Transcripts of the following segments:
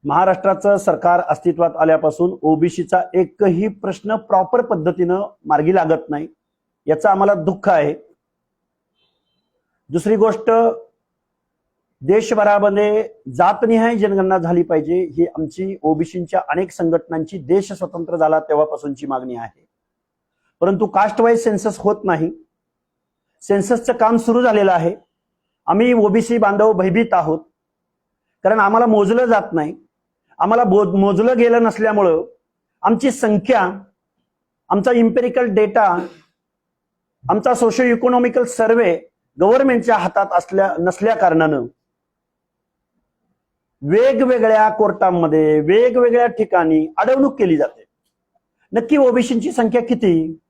महाराष्ट्राचं सरकार अस्तित्वात आल्यापासून ओबीसीचा एकही प्रश्न प्रॉपर पद्धतीनं मार्गी लागत नाही, याचं आम्हाला दुःख आहे. दुसरी गोष्ट, देशभरामध्ये जातनिहाय जनगणना झाली पाहिजे ही आमची ओबीसीच्या अनेक संघटनांची देश स्वतंत्र झाला तेव्हापासूनची मागणी आहे. परंतु कास्ट वाईज सेन्सस होत नाही. सेन्ससचं काम सुरू झालेलं आहे. आम्ही ओबीसी बांधव भयभीत आहोत, कारण आम्हाला मोजलं जात नाही. आम्हाला मोजलं गेलं नसल्यामुळं आमची संख्या, आमचा इम्पेरिकल डेटा, आमचा सोशो इकॉनॉमिकल सर्वे गव्हर्नमेंटच्या हातात नसल्या कारणानं वेगवेगळ्या कोर्टांमध्ये वेगवेगळ्या ठिकाणी अडवणूक केली जाते. नक्की ओबीसीची संख्या किती?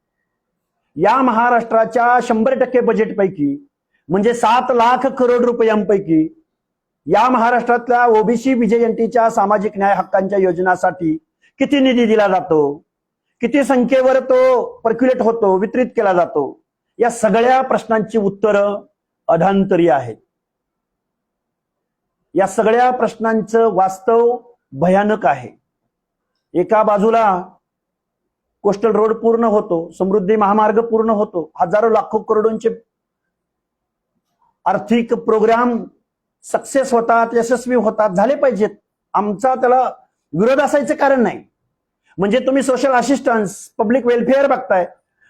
या महाराष्ट्राच्या 100% बजेटपैकी म्हणजे 7 लाख करोड रुपयांपैकी या महाराष्ट्रातल्या ओबीसी विजयंतीच्या सामाजिक न्याय हक्कांच्या योजनासाठी किती निधी दिला जातो, किती संख्येवर तो पर्क्युलेट होतो, वितरित केला जातो, या सगळ्या प्रश्नांची उत्तरं अधांतरी आहेत. या सगळ्या प्रश्नांचं वास्तव भयानक आहे. एका बाजूला कोस्टल रोड पूर्ण होतो, समृद्धी महामार्ग पूर्ण होतो, हजारो लाखो करोडोंचे आर्थिक प्रोग्राम सक्सेस होतात, यशस्वी होतात, झाले पाहिजेत. आमचा त्याला विरोध असायचं कारण नाही. म्हणजे तुम्ही सोशल असिस्टन्स, पब्लिक वेलफेअर बघताय,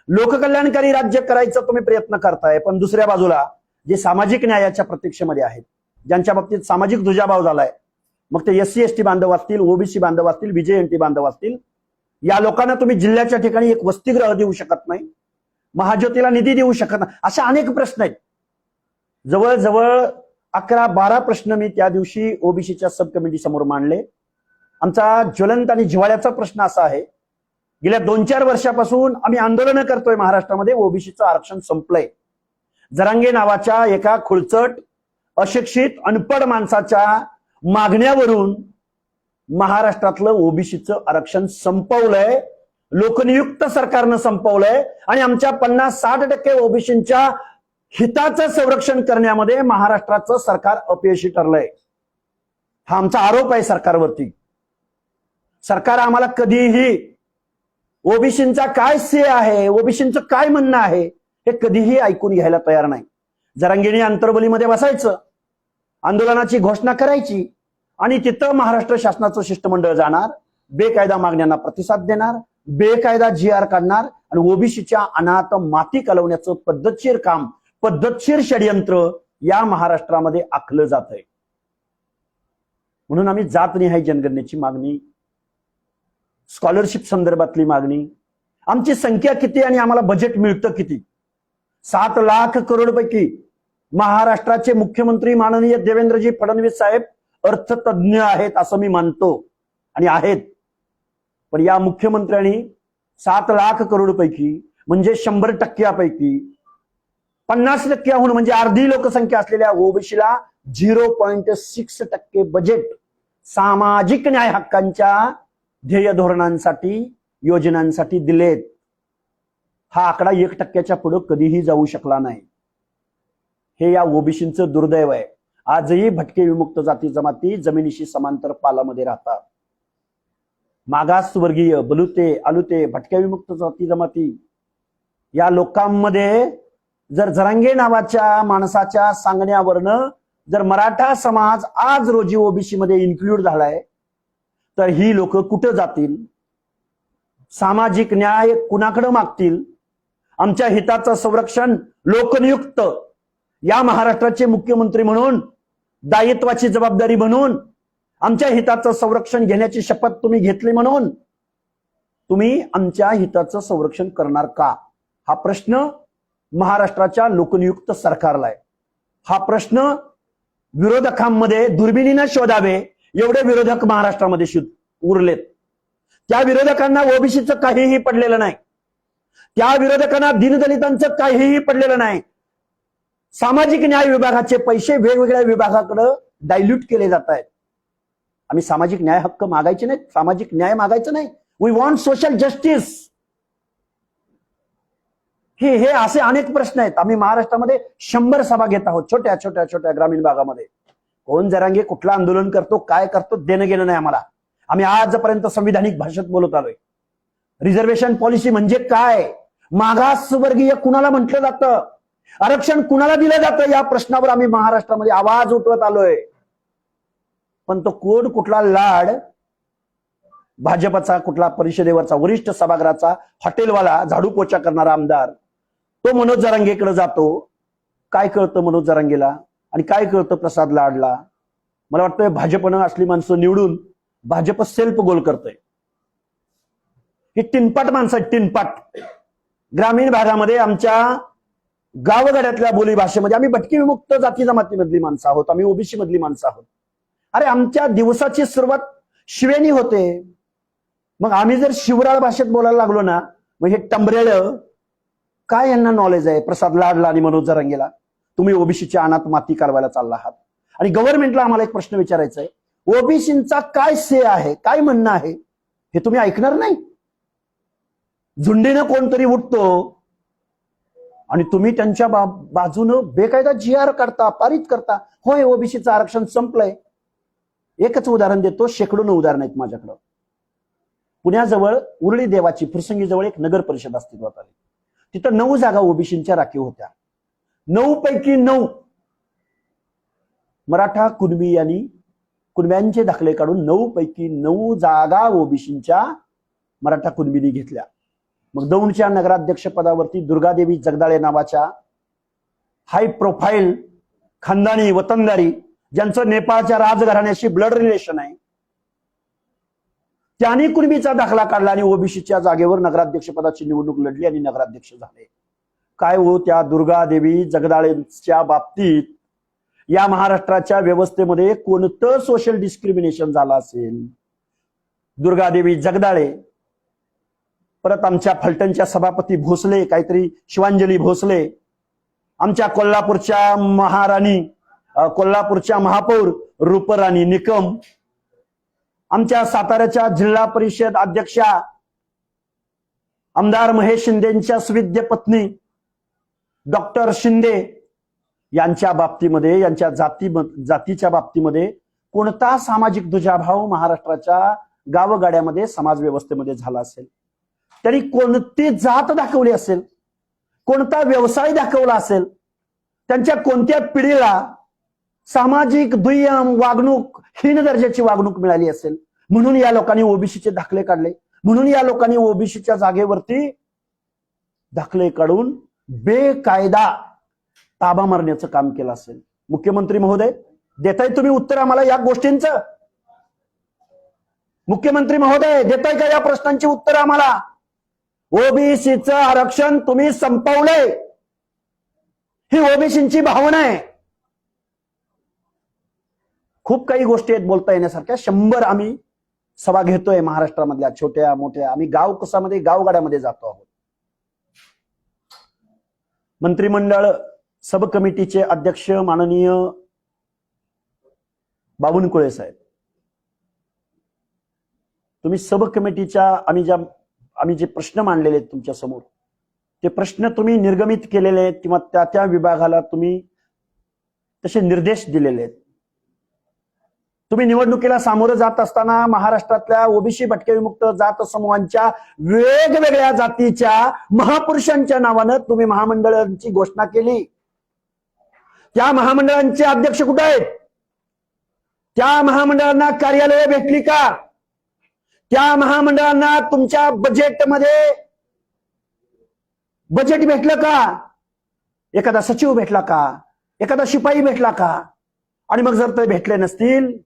लोककल्याणकारी राज्य करायचं तुम्ही प्रयत्न करताय, पण दुसऱ्या बाजूला जे सामाजिक न्यायाच्या प्रतीक्षेमध्ये आहेत, ज्यांच्या बाबतीत सामाजिक दुजाभाव झालाय, मग ते SC ST बांधव असतील, ओबीसी बांधव असतील, विजयंती बांधव असतील, या लोकांना तुम्ही जिल्ह्याच्या ठिकाणी एक वसतिगृह देऊ शकत नाही, महाज्योतीला निधी देऊ शकत नाही. असे अनेक प्रश्न आहेत. जवळजवळ 11-12 प्रश्न मी त्या दिवशी ओबीसीच्या सब कमिटी समोर मांडले. आमचा ज्वलंत आणि जिव्हाळ्याचा प्रश्न असा आहे, गेल्या 2-4 वर्षापासून आम्ही आंदोलन करतोय महाराष्ट्रामध्ये ओबीसीचं आरक्षण संपलंय. जरांगे नावाच्या एका खुळचट, अशिक्षित, अनपढ माणसाच्या मागण्यावरून महाराष्ट्रातलं ओबीसीचं आरक्षण संपवलंय, लोकनियुक्त सरकारनं संपवलंय आणि आमच्या 50-60% ओबीसींच्या हिताचं संरक्षण करण्यामध्ये महाराष्ट्राचं सरकार अपयशी ठरलंय. हा आमचा आरोप आहे सरकारवरती. सरकार आम्हाला कधीही ओबीसींचा काय से आहे, ओबीसींचं काय म्हणणं आहे, हे कधीही ऐकून घ्यायला तयार नाही. जरांगेने अंतर्बोलीमध्ये बसायचं, आंदोलनाची घोषणा करायची आणि तिथं महाराष्ट्र शासनाचं शिष्टमंडळ जाणार, बेकायदा मागण्यांना प्रतिसाद देणार, बेकायदा GR काढणार आणि ओबीसीच्या अनाथ माती कलवण्याचं पद्धतशीर काम, पद्धतशीर षडयंत्र या महाराष्ट्रामध्ये आखलं जात आहे. म्हणून आम्ही जातनिहाय जनगणनेची मागणी, स्कॉलरशिप संदर्भातली मागणी, आमची संख्या किती आणि आम्हाला बजेट मिळतं किती, 7 लाख करोड पैकी महाराष्ट्राचे मुख्यमंत्री माननीय देवेंद्रजी फडणवीस साहेब अर्थतज्ञ आहेत असं मी मानतो आणि आहेत. पण या मुख्यमंत्र्यांनी 7 लाख करोड पैकी म्हणजे 100%पैकी 50%हून म्हणजे अर्धी लोकसंख्या असलेल्या ओबीसीला 0.6% बजेट सामाजिक न्याय हक्कांच्या ध्येय धोरणांसाठी, योजनांसाठी दिलेत. हा आकडा 1%च्या पुढे कधीही जाऊ शकला नाही. हे या ओबीसींचं दुर्दैव आहे. आजही भटके विमुक्त जाती जमाती जमिनीशी समांतर पालामध्ये राहतात. मागासवर्गीय, बलुते, आलुते, भटके विमुक्त जाती जमाती या लोकांमध्ये जर जरांगे नावाच्या माणसाच्या सांगण्यावरनं जर मराठा समाज आज रोजी ओबीसी मध्ये इन्क्लूड झालाय, तर ही लोक कुठं जातील? सामाजिक न्याय कुणाकडे मागतील? आमच्या हिताचं संरक्षण लोकनियुक्त या महाराष्ट्राचे मुख्यमंत्री म्हणून, दायित्वाची जबाबदारी म्हणून, आमच्या हिताचं संरक्षण घेण्याची शपथ तुम्ही घेतली म्हणून तुम्ही आमच्या हिताचं संरक्षण करणार का? हा प्रश्न महाराष्ट्राच्या लोकनियुक्त सरकारला आहे. हा प्रश्न विरोधकांमध्ये दुर्बिणीनं शोधावे एवढे विरोधक महाराष्ट्रामध्ये उरलेत. त्या विरोधकांना ओबीसीचं काहीही पडलेलं नाही. त्या विरोधकांना दीनदलितांचं काहीही पडलेलं नाही. सामाजिक न्याय विभागाचे पैसे वेगवेगळ्या विभागाकडे डायल्यूट केले जात आहेत. आम्ही सामाजिक न्याय हक्क मागायचे नाहीत, सामाजिक न्याय मागायचं नाही. We want social justice. हे असे अनेक प्रश्न आहेत. आम्ही महाराष्ट्रामध्ये 100 सभा घेत आहोत छोट्या छोट्या छोट्या ग्रामीण भागामध्ये. कोण जरांगे कुठलं आंदोलन करतो, काय करतो, देणं घेणं नाही आम्हाला. आम्ही आजपर्यंत संविधानिक भाषेत बोलत आलोय. रिझर्वेशन पॉलिसी म्हणजे काय, मागासवर्गीय कुणाला म्हटलं जातं, आरक्षण कुणाला दिलं जातं, या प्रश्नावर आम्ही महाराष्ट्रामध्ये आवाज उठवत आलोय. पण तो कोण कुठला लाड, भाजपचा कुठला परिषदेवरचा वरिष्ठ सभागृहाचा हॉटेलवाला, झाडू पोचा करणारा आमदार, तो मनोज जरांगेकडे जातो. काय कळतं मनोज जरांगेला आणि काय कळतं प्रसाद लाडला? मला वाटतं भाजपनं असली माणसं निवडून भाजप सेल्फ गोल करतोय. ही टिनपाट माणसं आहेत, टिनपाट. ग्रामीण भागामध्ये आमच्या गावगाड्यातल्या बोली भाषेमध्ये आम्ही भटकी विमुक्त जाती जमातीमधली माणसं आहोत, आम्ही ओबीसी मधली माणसं आहोत. अरे आमच्या दिवसाची सुरुवात शिवेनी होते. मग आम्ही जर शिवराळ भाषेत बोलायला लागलो ना, मग हे टंबरेळ काय यांना नॉलेज आहे प्रसाद लाडला आणि मनोज जरांगेला? तुम्ही ओबीसीच्या अनाथ माती कालवायला चालला आहात. आणि गव्हर्नमेंटला आम्हाला एक प्रश्न विचारायचा आहे, ओबीसींचा काय से आहे, काय म्हणणं आहे, हे तुम्ही ऐकणार नाही? झुंडीनं कोणतरी उठतो आणि तुम्ही त्यांच्या बाजूनं बेकायदा GR काढता, पारित करता. होय, ओबीसीचं आरक्षण संपलंय. एकच उदाहरण देतो, शेकडोनं उदाहरण आहेत माझ्याकडं. पुण्याजवळ उरळी देवाची फुरसंगीजवळ एक नगर परिषद अस्तित्वात आली. तिथं 9 जागा ओबीसींच्या राखीव होत्या. 9 पैकी 9 मराठा कुणब्यांचे दाखले काढून 9 पैकी 9 जागा ओबीसींच्या मराठा कुणबींनी घेतल्या. मग दौंडच्या नगराध्यक्ष पदावरती दुर्गादेवी जगदाळे नावाच्या हाय प्रोफाईल खानदानी वतनदारी, ज्यांचं नेपाळच्या राजघराण्याशी ब्लड रिलेशन आहे, त्यांनी कुणबीचा दाखला काढला आणि ओबीसीच्या जागेवर नगराध्यक्ष पदाची निवडणूक लढली आणि नगराध्यक्ष झाले. काय हो, त्या दुर्गादेवी जगदाळेंच्या बाबतीत या महाराष्ट्राच्या व्यवस्थेमध्ये कोणतं सोशल डिस्क्रिमिनेशन झालं असेल? दुर्गादेवी जगदाळे, परत आमच्या फलटणच्या सभापती भोसले, काहीतरी शिवांजली भोसले, आमच्या कोल्हापूरच्या महाराणी, कोल्हापूरच्या महापौर रूपराणी निकम, आमच्या साताऱ्याच्या जिल्हा परिषद अध्यक्षा आमदार महेश शिंदेच्या सुविद्य पत्नी डॉक्टर शिंदे यांच्या बाबतीमध्ये, यांच्या जातीच्या बाबतीमध्ये कोणता सामाजिक दुजाभाव महाराष्ट्राच्या गावगाड्यामध्ये समाज व्यवस्थेमध्ये झाला असेल? त्यांनी कोणती जात दाखवली असेल, कोणता व्यवसाय दाखवला असेल, त्यांच्या कोणत्या पिढीला सामाजिक दुय्यम वागणूक, हीन दर्जाची वागणूक मिळाली असेल, म्हणून या लोकांनी ओबीसीचे दाखले काढले, म्हणून या लोकांनी ओबीसीच्या जागेवरती दाखले काढून बेकायदा ताबा मारण्याचं काम केलं असेल. मुख्यमंत्री महोदय, देताय तुम्ही उत्तर आम्हाला या गोष्टींचं? मुख्यमंत्री महोदय, देताय का या प्रश्नांची उत्तर आम्हाला? ओबीसीचं आरक्षण तुम्ही संपवलंय, ही ओबीसींची भावना आहे. खूप काही गोष्टी आहेत बोलता येण्यासारख्या. 100 आम्ही सभा घेतोय महाराष्ट्रामधल्या, छोट्या मोठ्या. आम्ही गावकसामध्ये, गावगाड्यामध्ये जातो आहोत. मंत्रिमंडळ सब कमिटीचे अध्यक्ष माननीय बावनकुळे साहेब, तुम्ही सब कमिटीच्या आम्ही जे प्रश्न मांडलेले आहेत तुमच्या समोर, ते प्रश्न तुम्ही निर्गमित केलेले आहेत किंवा त्या विभागाला तुम्ही तसे निर्देश दिलेले आहेत. तुम्ही निवडणुकीला सामोरं जात असताना महाराष्ट्रातल्या ओबीसी भटके विमुक्त जात समूहांच्या वेगवेगळ्या जातीच्या महापुरुषांच्या नावानं तुम्ही महामंडळांची घोषणा केली. त्या महामंडळांचे अध्यक्ष कुठे आहेत? त्या महामंडळांना कार्यालय भेटली का? त्या महामंडळांना तुमच्या बजेटमध्ये बजेट भेटलं का? एखादा सचिव भेटला का? एखादा शिपाई भेटला का? आणि मग जर ते भेटले नसतील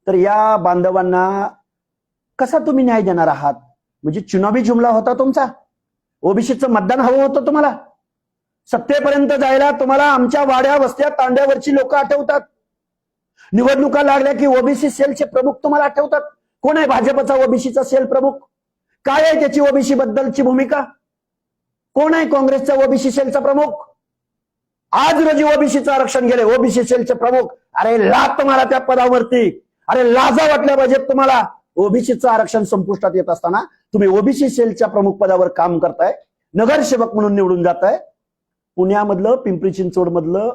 तर या बांधवांना कसा तुम्ही न्याय देणार आहात? म्हणजे चुनावी जुमला होता तुमचा. ओबीसीचं मतदान हवं होतं तुम्हाला. सत्तेपर्यंत जायला तुम्हाला आमच्या वाड्या वस्त्या तांड्यावरची लोक आठवतात. निवडणुका लागल्या की ओबीसी सेलचे प्रमुख तुम्हाला आठवतात. कोण आहे भाजपचा ओबीसीचा सेल प्रमुख? काय आहे त्याची ओबीसी बद्दलची भूमिका? कोण आहे काँग्रेसचा ओबीसी सेलचा प्रमुख? आज रोजी ओबीसीचं आरक्षण गेले, ओबीसी सेलचे प्रमुख. अरे लाथ तुम्हाला त्या पदावरती, अरे लाजा वाटल्या पाहिजेत तुम्हाला. ओबीसीचं आरक्षण संपुष्टात येत असताना तुम्ही ओबीसी सेलच्या प्रमुख पदावर काम करताय, नगरसेवक म्हणून निवडून जाताय. पुण्यामधलं, पिंपरी चिंचवड मधलं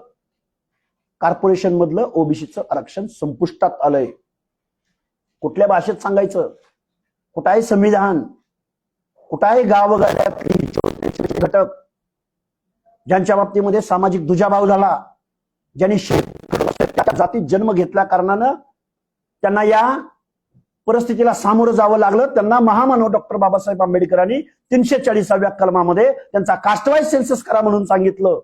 कॉर्पोरेशन मधलं ओबीसीचं आरक्षण संपुष्टात आलंय. कुठल्या भाषेत सांगायचं? कुठं आहे संविधान? कुठं आहे गावगाड्यातले छोटे छोटे घटक ज्यांच्या बाबतीमध्ये सामाजिक दुजाभाव झाला, ज्यांनी जातीत जन्म घेतल्या कारणानं त्यांना या परिस्थितीला सामोरं जावं लागलं. त्यांना महामानव डॉक्टर बाबासाहेब आंबेडकरांनी 340व्या कलमामध्ये त्यांचा कास्टवाईज सेन्सस करा म्हणून सांगितलं.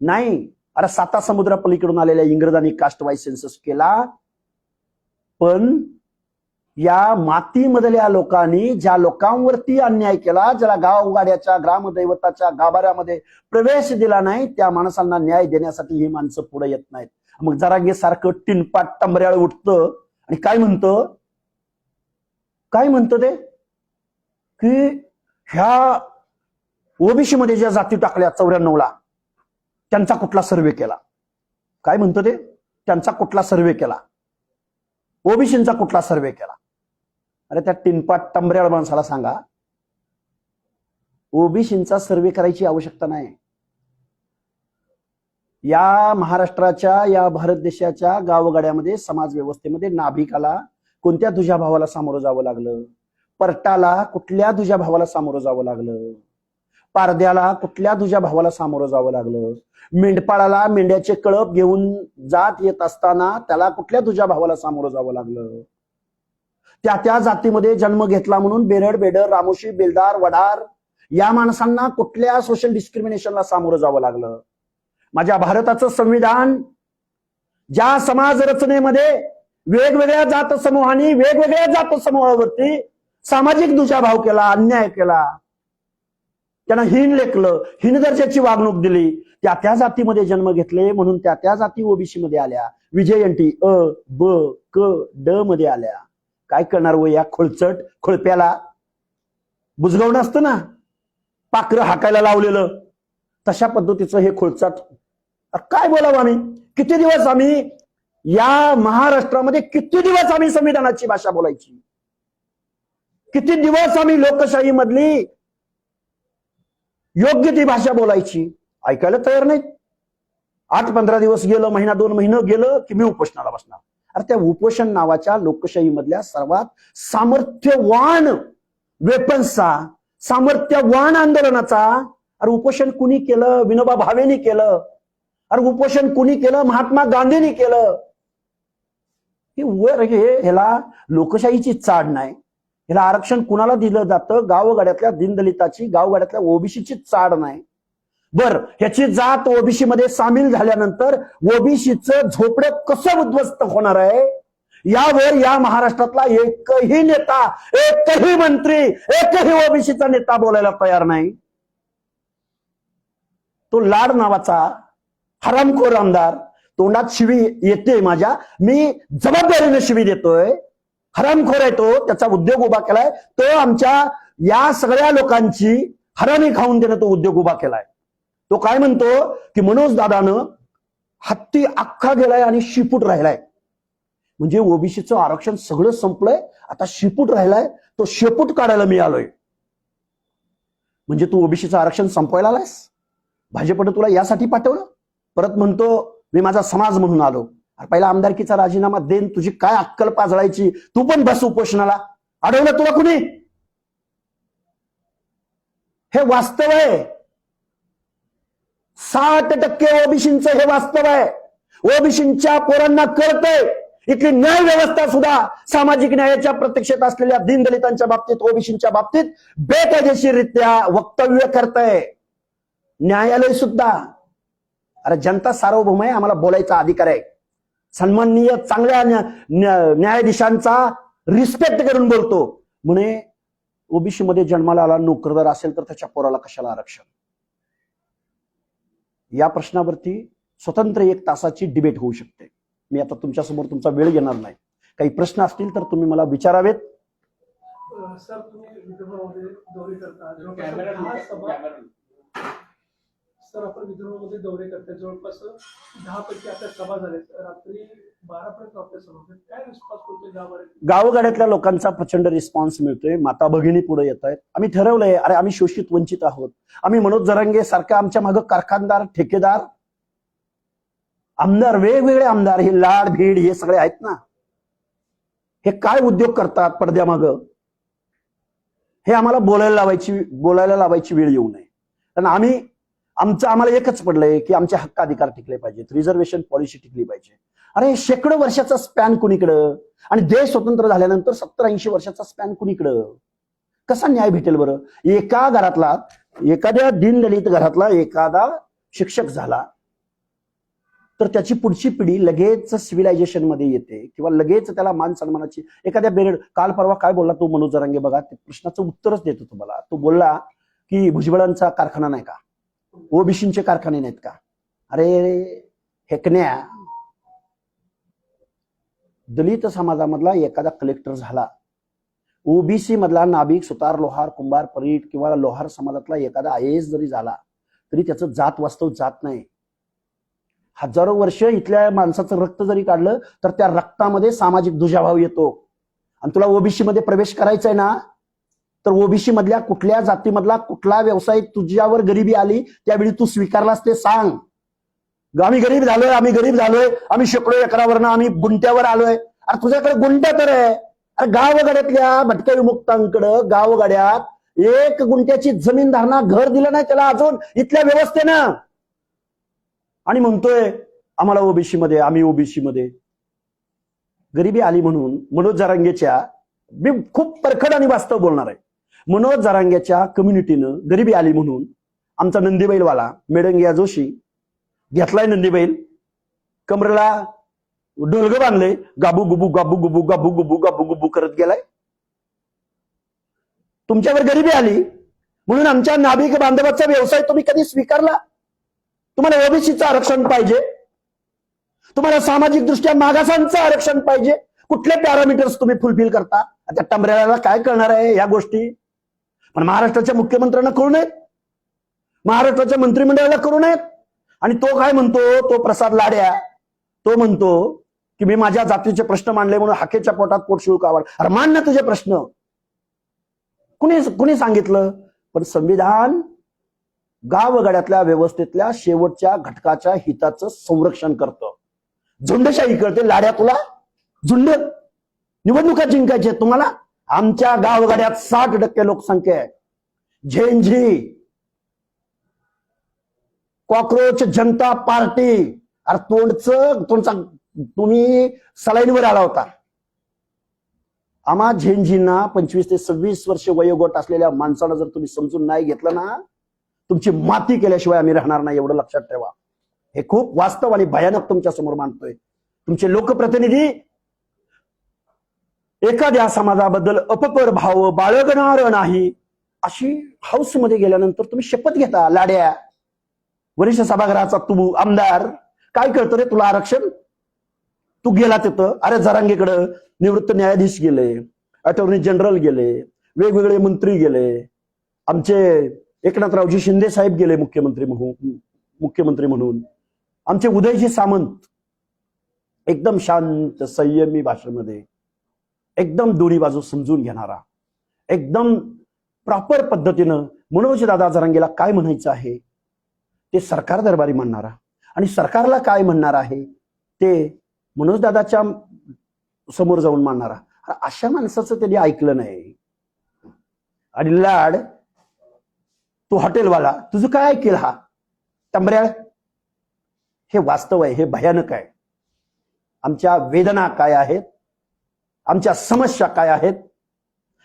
नाही, अरे 7 समुद्रा पलीकडून आलेल्या इंग्रजांनी कास्टवाईज सेन्सस केला, पण या मातीमधल्या लोकांनी ज्या लोकांवरती अन्याय केला, ज्याला गावगाड्याच्या ग्रामदैवताच्या गाभाऱ्यामध्ये प्रवेश दिला नाही, त्या माणसांना न्याय देण्यासाठी ही माणसं पुढे येत नाहीत. मग जरांगे सारखं टिनपाट टंबऱ्याळ उठतं आणि काय म्हणतं ते की ह्या ओबीसी मध्ये ज्या जाती टाकल्या 94ला त्यांचा कुठला सर्वे केला? काय म्हणतो ते? त्यांचा कुठला सर्वे केला? ओबीसींचा कुठला सर्वे केला? अरे त्या टिनपाट टंबऱ्याळ माणसाला सांगा, ओबीसींचा सर्वे करायची आवश्यकता नाही. या महाराष्ट्राच्या, या भारत देशाच्या गावगाड्यामध्ये समाज व्यवस्थेमध्ये नाभिकाला कोणत्या दुजाभावाला सामोरं जावं लागलं? परटाला कुठल्या दुजाभावाला सामोरं जावं लागलं? पारद्याला कुठल्या दुजाभावाला सामोरं जावं लागलं? मेंढपाळाला मेंढ्याचे कळप घेऊन जात येत असताना त्याला कुठल्या दुजाभावाला सामोरं जावं लागलं? त्या जातीमध्ये जन्म घेतला म्हणून बेरड, बेडर, रामोशी, बेलदार, वडार या माणसांना कुठल्या सोशल डिस्क्रिमिनेशनला सामोरं जावं लागलं? माझ्या भारताचं संविधान ज्या समाज रचनेमध्ये वेगवेगळ्या जात समूहांनी वेगवेगळ्या जात समूहावरती सामाजिक दुजाभाव केला, अन्याय केला, त्यांना हीन लेखलं, हीन दर्जाची वागणूक दिली, त्या जातीमध्ये जन्म घेतले म्हणून त्या जाती ओबीसी मध्ये आल्या, विजयंती अ ब क ड मध्ये आल्या. काय करणार हो या खोळचट खोळप्याला? बुजगावणं असतं ना, पाखरं हाकायला लावलेलं, तशा पद्धतीचं हे खोळचट. काय बोलावं आम्ही? किती दिवस आम्ही या महाराष्ट्रामध्ये, किती दिवस आम्ही संविधानाची भाषा बोलायची? किती दिवस आम्ही लोकशाही मधली योग्य ती भाषा बोलायची? ऐकायला तयार नाही. 8-15 दिवस गेलं, महिना 2 महिने गेलं की मी उपोषणाला बसणार. अरे त्या उपोषण नावाच्या लोकशाही मधल्या सर्वात सामर्थ्यवान वेपन्सचा, सामर्थ्यवान आंदोलनाचा अरे उपोषण कुणी केलं? विनोबा भावेनी केलं. अरे उपोषण कुणी केलं? महात्मा गांधींनी केलं. ह्याला लोकशाहीची चाड नाही, ह्याला आरक्षण कुणाला दिलं जातं? गावगाड्यातल्या दीनदलिताची, गावगाड्यातल्या ओबीसीची चाड नाही. बर, ह्याची जात ओबीसी मध्ये सामील झाल्यानंतर ओबीसीचं झोपडं कसं उद्ध्वस्त होणार आहे यावर या महाराष्ट्रातला एकही नेता, एकही मंत्री, एकही ओबीसीचा नेता बोलायला तयार नाही. तो लाड नावाचा हरामखोर आमदार, तोंडात शिवी येते माझ्या, मी जबाबदारीने शिवी देतोय. हरामखोर आहे तो, त्याचा उद्योग उभा केलाय तो. आमच्या या सगळ्या लोकांची हरामी खाऊन देणं तो उद्योग उभा केलाय. तो काय म्हणतो की मनोज दादानं हत्ती अख्खा गेलाय आणि शिपूट राहिलाय. म्हणजे ओबीसीचं आरक्षण सगळं संपलंय, आता शिपूट राहिलाय, तो शेपूट काढायला मी आलोय. म्हणजे तू ओबीसीचं आरक्षण संपवायला आलायस? भाजपनं तुला यासाठी पाठवलं? परत म्हणतो मी माझा समाज म्हणून आलो. पहिला आमदारकीचा राजीनामा देन, तुझी काय अक्कल पाजळायची? तू पण बस उपोषणाला. अडवलं तुला कुणी? हे वास्तव आहे. 60% ओबीसींचं हे वास्तव आहे. ओबीसींच्या पोरांना कळतंय इथली न्याय व्यवस्था सुद्धा सामाजिक न्यायाच्या प्रतीक्षेत असलेल्या दीनदलितांच्या बाबतीत, ओबीसींच्या बाबतीत बेकायदेशीररित्या वक्तव्य करतंय. न्यायालय सुद्धा. अरे जनता सार्वभौम आहे, आम्हाला बोलायचा अधिकार आहे. सन्माननीय चांगल्या न्यायाधीशांचा रिस्पेक्ट करून बोलतो. म्हणे ओबीसी मध्ये जन्माला आला नोकरदार असेल तर त्याच्या पोराला कशाला आरक्षण? या प्रश्नावरती स्वतंत्र 1 तासाची डिबेट होऊ शकते. मी आता तुमच्यासमोर तुमचा वेळ घेणार नाही. काही प्रश्न असतील तर तुम्ही मला विचारावेत. सर, तुम्ही विदर्भामध्ये दौरे करता, सर आपण विदर्भामध्ये दौरे करता, जवळपास 10 पैकी आपल्या सभा झाल्या, रात्री 12 पर्यंत आपल्या सभा. काय रिस्पॉन्स मिळतोय गावामध्ये? गावगाड्यातल्या लोकांचा प्रचंड रिस्पॉन्स मिळतोय. माता भगिनी पुढे येत आहेत. आम्ही ठरवलंय, अरे आम्ही शोषित वंचित आहोत. आम्ही मनोज जरांगे सारखा आमच्या मागे कारखानदार, ठेकेदार आमदार, वेगवेगळे आमदार, हे लाड भीड हे सगळे आहेत ना, हे काय उद्योग करतात पडद्यामागं, हे आम्हाला बोलायला लावायची वेळ येऊ नये. कारण आम्हाला एकच पडलंय की आमचे हक्क अधिकार टिकले पाहिजेत, रिझर्वेशन पॉलिसी टिकली पाहिजे. अरे शेकडो वर्षाचा स्पॅन कुणीकडं, आणि देश स्वतंत्र झाल्यानंतर 70-80 वर्षाचा स्पॅन कुणीकडं, कसा न्याय भेटेल बरं? एका घरातला, एखाद्या दीनदलित घरातला एखादा शिक्षक झाला तर त्याची पुढची पिढी लगेच सिव्हिलायझेशन मध्ये येते, किंवा लगेच त्याला मान सन्मानाची एखाद्या काल परवा काय बोलला तो मनोज जरांगे, बघा ते प्रश्नाचं उत्तरच देतो तुम्हाला. तो बोलला की भुजबळांचा कारखाना नाही का, ओबीसीचे कारखाने नाहीत का? अरे हेकण्या, दलित समाजामधला एखादा कलेक्टर झाला, ओबीसी मधला नाभिक, सुतार, लोहार, कुंभार, परीट किंवा लोहार समाजातला एखादा IAS जरी झाला तरी त्याचं जात वास्तव जात नाही. हजारो वर्ष इथल्या माणसाचं रक्त जरी काढलं तर त्या रक्तामध्ये सामाजिक दुजाभाव येतो. आणि तुला ओबीसी मध्ये प्रवेश करायचा आहे ना, तर ओबीसी मधल्या कुठल्या जातीमधला कुठला व्यवसाय तुझ्यावर गरिबी आली त्यावेळी तू स्वीकारलास ते सांग. आम्ही गरीब झालोय, आम्ही शेकडो एकरावरनं आम्ही गुंट्यावर आलोय. अरे तुझ्याकडे गुंट्या तर आहे. अरे गावगाड्यातल्या भटक्या विमुक्तांकडं गावगाड्यात 1 गुंट्याची जमीन धारणा घर दिलं नाही त्याला अजून इथल्या व्यवस्थेनं, आणि म्हणतोय आम्हाला आम्ही ओबीसी मध्ये. गरिबी आली म्हणून मनोज जरांगेच्या, मी खूप परखड आणि वास्तव बोलणार आहे, मनोज जरांगेच्या कम्युनिटीनं गरिबी आली म्हणून आमचा नंदीबैलवाला मेडंगिया जोशी घेतलाय नंदीबैल, कमरेला ढोलगं बांधले, गाबू गुबू गाबू गुबू गाबू गुबू गाबू गुबू करत गेलाय. तुमच्यावर गरिबी आली म्हणून आमच्या नाभिक बांधवाचा व्यवसाय तुम्ही कधी स्वीकारला? तुम्हाला ओबीसीचं आरक्षण पाहिजे, तुम्हाला सामाजिक दृष्ट्या मागासांचं आरक्षण पाहिजे, कुठले पॅरामीटर्स तुम्ही फुलफिल करता? त्या टंबऱ्याला काय करणार आहे या गोष्टी? पण महाराष्ट्राच्या मुख्यमंत्र्यांना करू नयेत, महाराष्ट्राच्या मंत्रिमंडळाला करू नयेत. आणि तो काय म्हणतो, तो प्रसाद लाड्या, तो म्हणतो की मी माझ्या जातीचे प्रश्न मांडले म्हणून हाकेच्या पोटात पोट शिळू कावड. अरे मान ना तुझे प्रश्न, कुणी सांगितलं? पण संविधान गावगाड्यातल्या व्यवस्थेतल्या शेवटच्या घटकाच्या हिताचं संरक्षण करतं. झुंडशाही कळते लाड्या तुला, झुंड निवडणुका जिंकायचे तुम्हाला. आमच्या गावगाड्यात 60% लोकसंख्या आहे. झेंझी, कॉक्रोच जनता पार्टी, अरे तोंडचा तुम्ही सलाईनवर आला होता. आम्हा झेंझींना 25 ते 26 वर्ष वयोगट असलेल्या माणसाला जर तुम्ही समजून नाही घेतलं ना, तुमची माती केल्याशिवाय आम्ही राहणार नाही, एवढं लक्षात ठेवा. हे खूप वास्तव आणि भयानक तुमच्या समोर मांडतोय. तुमचे लोकप्रतिनिधी एखाद्या समाजाबद्दल अपपर भाव बाळगणार नाही अशी हाऊस मध्ये गेल्यानंतर तुम्ही शपथ घेता. लाड्या, वरिष्ठ सभागृहाचा तू आमदार, काय करतो रे तुला आरक्षण? तू गेला तिथं, अरे जरांगेकडं निवृत्त न्यायाधीश गेले, अटॉर्नी जनरल गेले, वेगवेगळे मंत्री गेले, आमचे एकनाथरावजी शिंदे साहेब गेले मुख्यमंत्री म्हणून, आमचे उदयजी सामंत एकदम शांत संयमी भाषेमध्ये, एकदम दोन्ही बाजू समजून घेणारा, एकदम प्रॉपर पद्धतीनं मनोज दादा जरांगेला काय म्हणायचं आहे ते सरकार दरबारी म्हणणारा, आणि सरकारला काय म्हणणार आहे ते मनोज दादाच्या समोर जाऊन मांडणारा. अशा माणसाचं त्यांनी ऐकलं नाही. आणि लाड, तू हॉटेलवाला, तुझं काय ऐकेल हा टंबऱ्याळ? हे वास्तव आहे, हे भयानक आहे. आमच्या वेदना काय आहेत, आमच्या समस्या काय आहेत,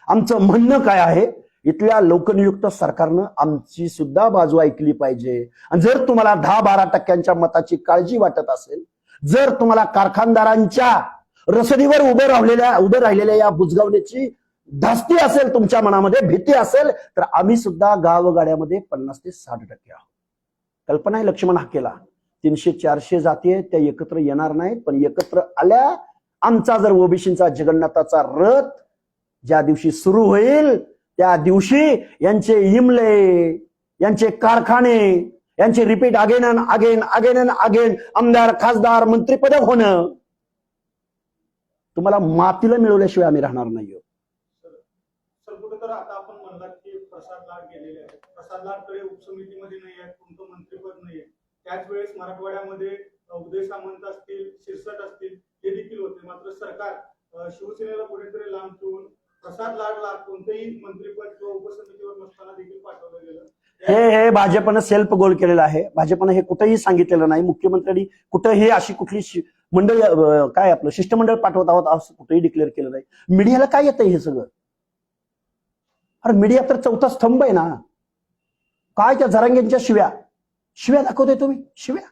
आमचं म्हणणं काय आहे, इथल्या लोकनियुक्त सरकारनं आमची सुद्धा बाजू ऐकली पाहिजे. आणि जर तुम्हाला 10-12% मताची काळजी वाटत असेल, जर तुम्हाला कारखानदारांच्या रसदीवर उभं राहिलेल्या या बुजगावण्याची धास्ती असेल, तुमच्या मनामध्ये भीती असेल, तर आम्ही सुद्धा गावगाड्यामध्ये 50 ते 60% आहोत. कल्पना आहे लक्ष्मण हाकेला, 300-400 जाती आहेत, त्या एकत्र येणार नाहीत, पण एकत्र आल्या आमचा जर ओबीसीचा जगन्नाथाचा रथ ज्या दिवशी सुरू होईल त्या दिवशी यांचे इमले, यांचे कारखाने, यांचे रिपीट अगेन अँड अगेन आमदार, खासदार, मंत्रीपद होणं तुम्हाला मातीला मिळवल्याशिवाय आम्ही राहणार नाही. सर कुठे तर आता आपण म्हणलात की प्रसाद लाड गेलेले आहेत, प्रसाद लाडकडे उपसमितीमध्ये नाही आहे, कोणतं मंत्रीपद नाही आहे. त्याच वेळेस मराठवाड्यामध्ये उदय सामंत असतील, शिरसाट असतील, हे देखील होते. मात्र सरकार शिवसेनेला कुठेतरी लांब ठेवून प्रसाद लाडला कोणतेही मंत्रिपद किंवा उपसमितीवर नसताना देखील पाठवलं गेलं. हे भाजपनं सेल्फ गोल केलेलं आहे. भाजपनं हे कुठेही सांगितलेलं नाही. मुख्यमंत्र्यांनी कुठेही अशी कुठली मंडळ काय आपलं शिष्टमंडळ पाठवत आहोत असं कुठेही डिक्लेअर केलं नाही. मीडियाला काय येतंय हे सगळं? अरे मीडिया तर चौथा स्तंभ आहे ना. काय त्या जरांगेंच्या शिव्या दाखवताय तुम्ही? शिव्या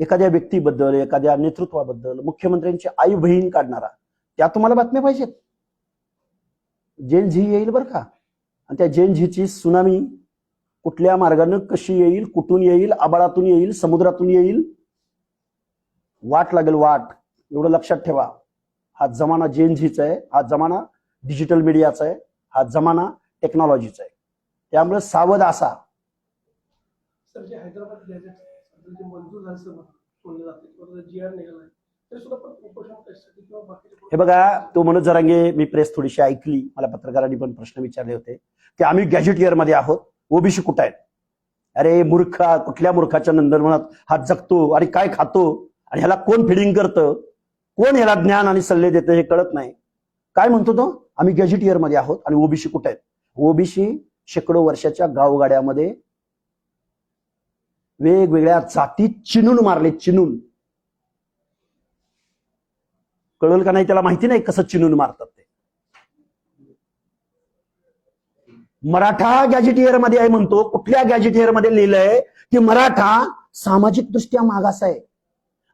एखाद्या व्यक्तीबद्दल, एखाद्या नेतृत्वाबद्दल, मुख्यमंत्र्यांची आई बहीण काढणारा, त्या तुम्हाला बातम्या पाहिजेत? जेन झी येईल बरं का. आणि त्या जेन झीची सुनामी कुठल्या मार्गानं कशी येईल, कुठून येईल, आबाळातून येईल, समुद्रातून येईल, वाट लागेल वाट. एवढं लक्षात ठेवा. हा जमाना जेन झीचा आहे, हा जमाना डिजिटल मीडियाचा आहे, हा जमाना टेक्नॉलॉजीचा आहे. त्यामुळे सावध असा. सर जे हैदराबाद गॅझेट जे मंजूर झालं बोललं जाते किंवा GR निघालाय तरी सुद्धा पण उपोषण कशासाठी किंवा बाकीचे हे बघा, तो मनोज जरांगे, मी प्रेस थोडीशी ऐकली, मला पत्रकारांनी पण प्रश्न विचारले होते की आम्ही गॅजेटियर मध्ये आहोत, ओबीसी कुठं आहेत? अरे मूर्खा, कुठल्या मूर्खाच्या नंदनवनात हा जगतो आणि काय खातो आणि ह्याला कोण फिडिंग करतं, कोण ह्याला ज्ञान आणि सल्ले देतं हे कळत नाही. काय म्हणतो तो? आम्ही गॅजेटियर मध्ये आहोत आणि ओबीसी कुठे आहेत? ओबीसी शेकडो वर्षाच्या गावगाड्यामध्ये वेगवेगळ्या जातीत चिनून मारले, चिनून. कळलं का नाही? त्याला माहिती नाही कसं चिनून मारतात ते. मराठा गॅजेटियर मध्ये आहे म्हणतो. कुठल्या गॅजेटियर मध्ये लिहिलंय की मराठा सामाजिक दृष्ट्या मागास आहे?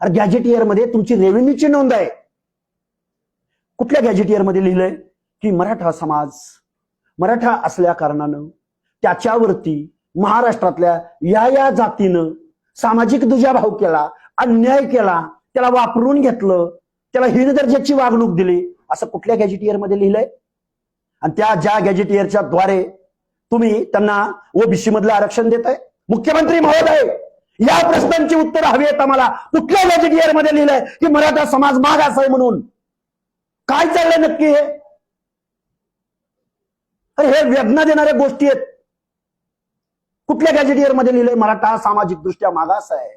अरे गॅजेटियर मध्ये तुमची रेव्हेन्यूची नोंद आहे. कुठल्या गॅजेटियर मध्ये लिहिलंय की मराठा समाज मराठा असल्या कारणानं त्याच्यावरती महाराष्ट्रातल्या या जातीनं सामाजिक दुजाभाव केला, अन्याय केला, त्याला वापरून घेतलं, त्याला हीन दर्जाची वागणूक दिली, असं कुठल्या गॅजेटियर मध्ये लिहिलंय? आणि त्या ज्या गॅजेटियरच्या द्वारे तुम्ही त्यांना ओबीसी मधलं आरक्षण देताय, मुख्यमंत्री महोदय, या प्रश्नांची उत्तर हवी आहेत आम्हाला. कुठल्या गॅजेटियर मध्ये लिहिलंय की मराठा समाज मागास आहे म्हणून? काय चाललंय नक्की हे? अरे हे वेदना देणाऱ्या गोष्टी आहेत. कुठल्या गॅजेटियर मध्ये लिहिलंय मराठा सामाजिक दृष्ट्या मागास आहे?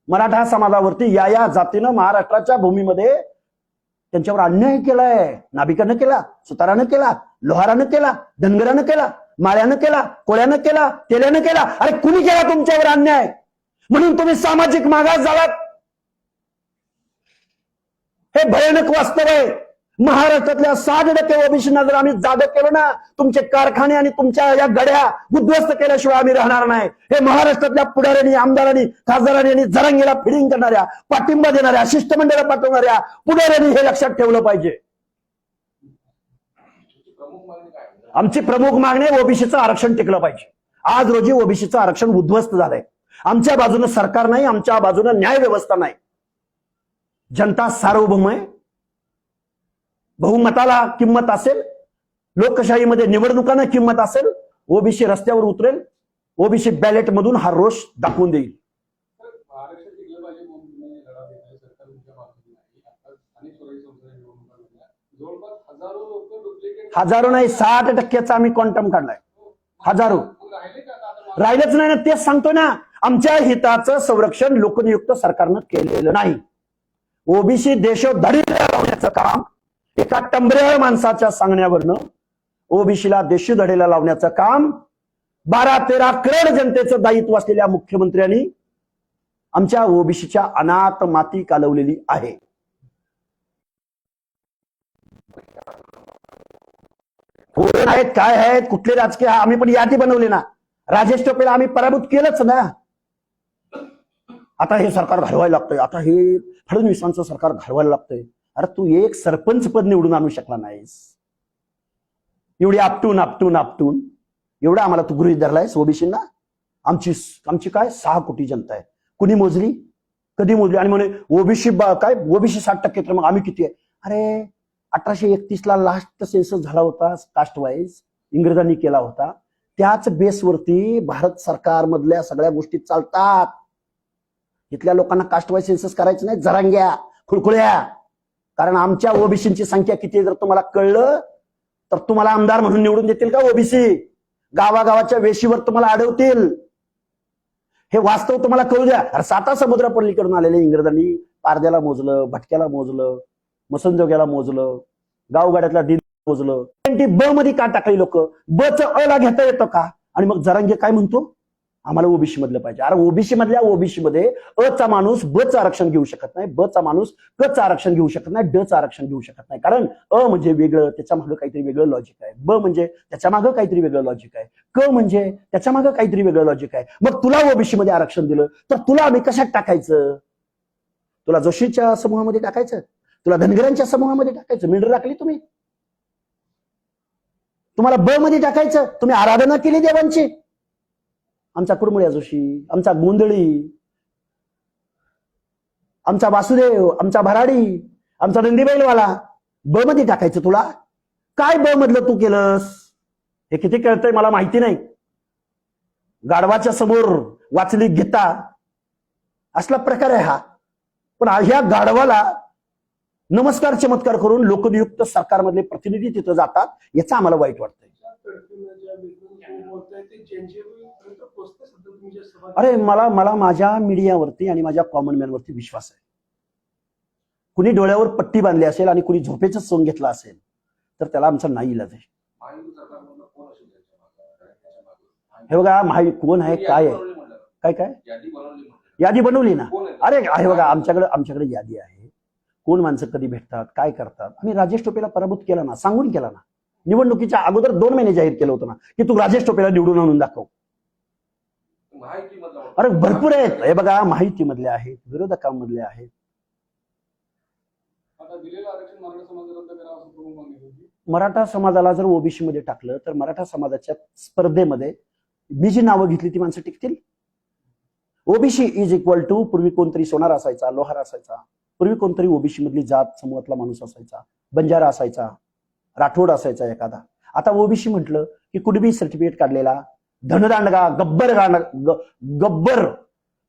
मराठा समाजावरती या जातीनं महाराष्ट्राच्या भूमीमध्ये त्यांच्यावर अन्याय केलाय. नाभिकानं केला, सुतारानं केला, लोहारानं केला, धनगरानं केला, माळ्यानं केला, कोळ्यानं केला, तेल्यानं केला. अरे कुणी केला तुमच्यावर अन्याय म्हणून तुम्ही सामाजिक मागास झालात? हे भयानक वास्तव आहे. महाराष्ट्रातल्या 60% ओबीसींना जर आम्ही जागा केलं ना, तुमचे कारखाने आणि तुमच्या या गड्या उद्ध्वस्त केल्याशिवाय आम्ही राहणार नाही. हे महाराष्ट्रातल्या पुढाऱ्यांनी, आमदारांनी, खासदारांनी आणि जरांगीला फिडिंग करणाऱ्या, पाठिंबा देणाऱ्या, शिष्टमंडळ पाठवणाऱ्या पुढाऱ्यांनी हे लक्षात ठेवलं पाहिजे. आमची प्रमुख मागणी ओबीसीचं आरक्षण टिकलं पाहिजे. आज रोजी ओबीसीचं आरक्षण उद्ध्वस्त झालंय. आमच्या बाजूनं सरकार नाही, आमच्या बाजूनं न्याय व्यवस्था नाही. जनता सार्वभौम आहे. बहुमताला किंमत असेल, लोकशाहीमध्ये निवडणुकांना किंमत असेल, ओबीसी रस्त्यावर उतरेल, ओबीसी बॅलेट मधून हा रोष दाखवून देईल. हजारो नाही, 60% आम्ही क्वांटम काढलाय. हजारो राहिलंच नाही ना. तेच सांगतो ना, आमच्या हिताचं संरक्षण लोकनियुक्त सरकारनं केलेलं नाही. ओबीसी देशोधडीला लावण्याचं काम एका टंबऱ्याळ माणसाच्या सांगण्यावरनं ओबीसीला देशोधडीला लावण्याचं काम 12-13 करोड जनतेचं दायित्व असलेल्या मुख्यमंत्र्यांनी आमच्या ओबीसीच्या अनाथ माती कालवलेली आहे. कोण आहेत, काय आहेत, कुठले राजकीय, आम्ही पण यादी बनवली ना. राजेश टोपेला आम्ही पराभूत केलंच ना. आता हे सरकार घालवायला लागतंय, आता हे फडणवीसांचं सरकार घालवायला लागतंय. अरे तू एक सरपंच पद निवडून आणू शकला नाहीस. एवढी आपटून एवढा आम्हाला तू गृहीत धरलायस ओबीसींना. आमची काय 6 कोटी जनता आहे. कुणी मोजली? कधी मोजली? आणि म्हणे ओबीसी काय ओबीसी 60%, तर मग आम्ही किती आहे? अरे 1831 लास्ट सेन्सस झाला होता कास्ट वाईज, इंग्रजांनी केला होता. त्याच बेसवरती भारत सरकार मधल्या सगळ्या गोष्टी चालतात. इथल्या लोकांना कास्ट वाईज सेन्सस करायचं नाही, जरांग्या, खुळखुळ्या. कारण आमच्या ओबीसींची संख्या किती जर तुम्हाला कळलं तर तुम्हाला आमदार म्हणून निवडून देतील का ओबीसी? गावागावाच्या वेशीवर तुम्हाला अडवतील. हे वास्तव तुम्हाला कळू द्या. अरे 7 समुद्र पलीकडून आलेले इंग्रजांनी पारद्याला मोजलं, भटक्याला मोजलं, मसनजोग्याला मोजलं, गावगाड्यातला दिन मोजलं. ब मध्ये का टाकली लोक? ब च अ ला घेता येतं का? आणि मग जरांगे काय म्हणतो, आम्हाला ओबीसी मधलं पाहिजे. अरे ओबीसी मधल्या ओबीसी मध्ये अ चा माणूस ब चं आरक्षण घेऊ शकत नाही, ब चा माणूस क चं आरक्षण घेऊ शकत नाही, ड चं आरक्षण घेऊ शकत नाही. कारण अ म्हणजे वेगळं, त्याच्या मागं काहीतरी वेगळं लॉजिक आहे. ब म्हणजे त्याच्या मागं काहीतरी वेगळं लॉजिक आहे. क म्हणजे त्याच्या मागं काहीतरी वेगळं लॉजिक आहे. मग तुला ओबीसी मध्ये आरक्षण दिलं तर तुला आम्ही कशात टाकायचं? तुला जोशीच्या समूहामध्ये टाकायचं, तुला धनगरांच्या समूहामध्ये टाकायचं. मिंडर राखली तुम्ही, तुम्हाला ब मध्ये टाकायचं. तुम्ही आराधना केली देवांची. आमचा कुरमुळ्या जोशी, आमचा गोंधळी, आमचा वासुदेव, आमचा भराडी, आमचा नंदीबैलवाला ब मध्ये टाकायचं. तुला काय ब मधलं तू केलंस हे किती कळतंय मला माहिती नाही. गाढवाच्या समोर वाचली गीता असला प्रकार आहे हा. पण ह्या गाढवाला नमस्कार चमत्कार करून लोकनियुक्त सरकारमधले प्रतिनिधी तिथं जातात, याचं आम्हाला वाईट वाटतंय. अरे मला माझ्या मीडियावरती आणि माझ्या कॉमन मॅनवरती विश्वास आहे. कुणी डोळ्यावर पट्टी बांधली असेल आणि कुणी झोपेचं सोंग घेतला असेल तर त्याला आमचा नाही इलाज आहे. हे बघा कोण आहे, काय आहे, काय काय यादी बनवली ना. अरे आहे बघा, आमच्याकडे यादी आहे. कोण माणसं कधी भेटतात, काय करतात. आम्ही राजेश टोपेला पराभूत केला ना, सांगून केला ना. निवडणुकीच्या अगोदर 2 महिने जाहीर केलं होतं ना की तू राजेश टोपेला निवडून आणून दाखव. अरे भरपूर आहेत. हे बघा माहितीमधले आहेत, विरोधकांमधले आहेत. मराठा समाजाला जर ओबीसी मध्ये टाकलं तर मराठा समाजाच्या स्पर्धेमध्ये मी जी नावं घेतली ती माणसं टिकतील. ओबीसी इज इक्वल टू, पूर्वी कोणतरी सोनार असायचा, लोहार असायचा, पूर्वी कोणतरी ओबीसी मधली जात समूहातला माणूस असायचा, बंजारा असायचा, राठोड असायचा एखादा. आता ओबीसी म्हटलं की कुणबी सर्टिफिकेट काढलेला, धनदांडगा, गब्बर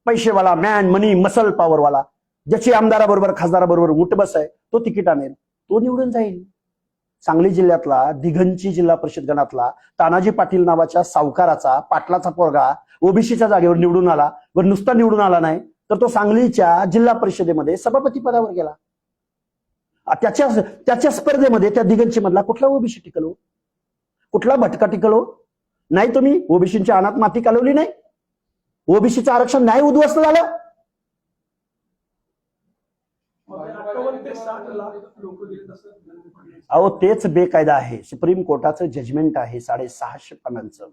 पैसेवाला, मॅन मनी मसल पॉवरवाला, ज्याची आमदाराबरोबर खासदाराबरोबर उठबस आहे, तो तिकीट आणेल, तो निवडून जाईल. सांगली जिल्ह्यातला दिघंची जिल्हा परिषद गणातला तानाजी पाटील नावाच्या सावकाराचा पाटलाचा पोरगा ओबीसीच्या जागेवर निवडून आला. वर नुसता निवडून आला नाही तर तो सांगलीच्या जिल्हा परिषदेमध्ये सभापती पदावर गेला. त्याच्या स्पर्धेमध्ये त्या दिघंची मधला कुठला ओबीसी टिकलो, कुठला भटका टिकलो नाही. तुम्ही ओबीसीच्या अनात माती कालवली नाही, ओबीसीचं आरक्षण नाही उद्ध्वस्त झालं. अहो तेच बेकायदा आहे. सुप्रीम कोर्टाचं जजमेंट आहे 650 पानांचं.